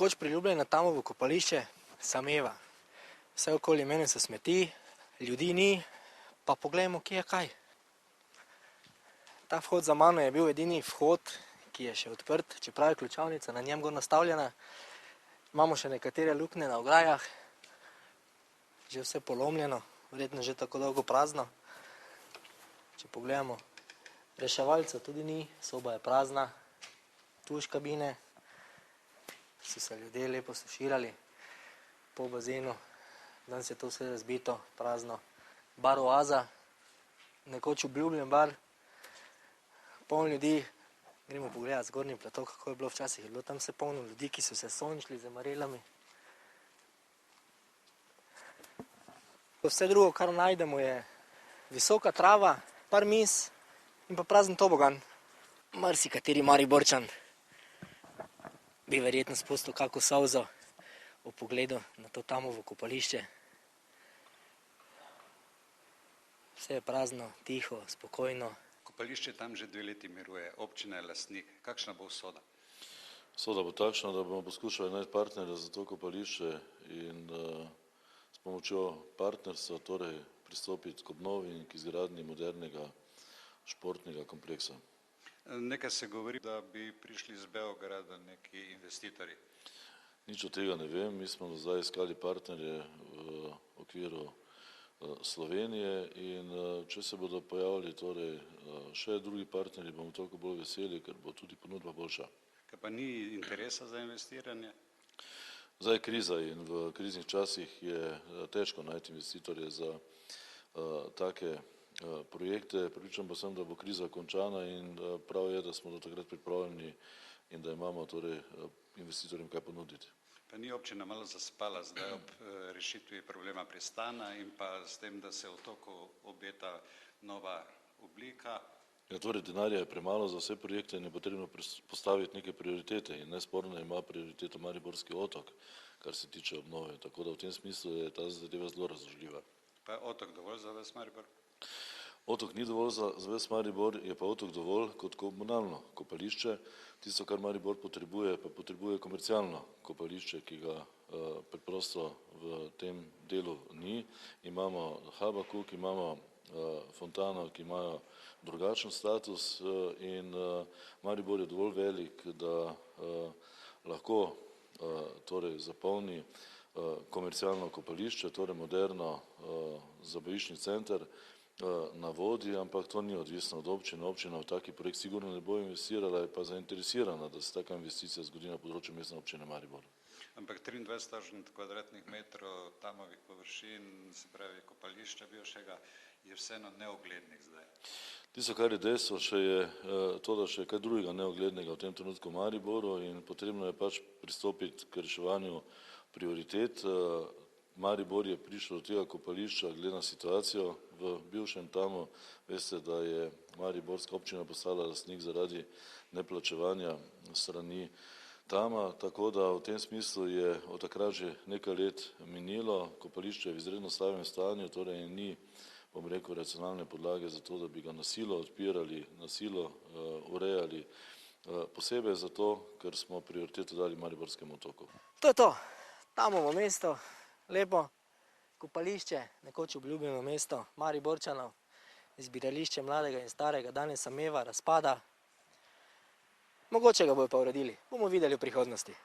Nekoč priljubljeno Tamovo kopališče sameva. Vse okoli mene se smeti, ljudi ni, pa poglejmo, kje je kaj. Ta vhod za mano je bil edini vhod, ki je še odprt, čeprav je ključavnica na njem gor nastavljena. Imamo še nekatere luknje na ograjah, že vse polomljeno, verjetno že tako dolgo prazno. Če pogledamo, reševalcev tudi ni, soba je prazna, tuš kabine, so se ljudje lepo stuširali po bazenu. Danes je to vse razbito, prazno. Bar Oaza, nekoč obljubljen bar, poln ljudi. Gremo pogledati zgornji plato, kako je bilo včasih. Je bilo tam vse polno ljudi, ki so se sončili z marelami. Vse drugo, kar najdemo, je visoka trava, par miz in pa prazen tobogan. Marsikateri Mariborčan bi verjetno spustil kako solzo ob pogledu na to Tamovo kopališče. Vse je prazno, tiho, spokojno. Kopališče tam že 2 leti miruje, občina je lastnik. Kakšna bo usoda? Usoda bo takšna, da bomo poskušali najti partnerja za to kopališče in s pomočjo partnerstva torej pristopiti k obnovi in k izgradnji modernega športnega kompleksa. Nekaj se govori, da bi prišli iz Beograda neki investitorji. Nič od tega ne vem, mi smo zdaj iskali partnerje v okviru Slovenije in če se bodo pojavili torej še drugi partnerji, bomo toliko bolj veseli, ker bo tudi ponudba boljša. Kaj pa ni interesa za investiranje? Zdaj je kriza in v kriznih časih je težko najti investitorje za take projekte. Pričam pa sem, da bo kriza končana in prav je, da smo do takrat pripravljeni in da imamo torej investitorjem kaj ponuditi. Pa ni občina malo zaspala zdaj ob rešitvi problema Pristana in pa s tem, da se otoku obeta nova oblika? Ja, torej denarja je premalo za vse projekte in je potrebno postaviti neke prioritete in nesporno ima prioriteto Mariborski otok, kar se tiče obnove, tako da v tem smislu je ta zadeva zelo razložljiva. Pa je otok dovolj za ves Maribor? Otok ni dovolj za ves Maribor, je pa otok dovolj kot komunalno kopališče. Tisto, kar Maribor potrebuje, pa potrebuje komercialno kopališče, ki ga preprosto v tem delu ni. Imamo Habakuk, imamo Fontano, ki imajo drugačen status in Maribor je dovolj velik, da lahko torej zapolni komercialno kopališče, torej moderno zabaviščni center na vodi, ampak to ni odvisno od občine. Občina v taki projekt sigurno ne bo investirala, je pa zainteresirana, da se taka investicija zgodi na področju mestne občine Maribor. Ampak 23 kvadratnih metrov Tamovih površin, se pravi kopališča bivšega, je vseeno neuglednih zdaj. Tisto, kar je dejstvo, še je to, da še je kaj drugega neuglednega v tem trenutku v Mariboru in potrebno je pač pristopiti k reševanju prioritet. Maribor je prišel do tega kopališča glede na situacijo v bivšem Tamu. Veste, da je Mariborska občina postala lastnik zaradi neplačevanja strani Tama, tako da v tem smislu je od takrat že nekaj let minilo. Kopališče je v izredno slabem stanju, torej ni, bom rekel, racionalne podlage za to, da bi ga na silo odpirali, na silo urejali, posebej zato, ker smo prioriteto dali Mariborskemu otoku. To je to, Tamovo mesto, lepo kopališče, nekoč obljubljeno mesto Mariborčanov, zbirališče mladega in starega, danes sameva, razpada. Mogoče ga bojo pa uredili, bomo videli v prihodnosti.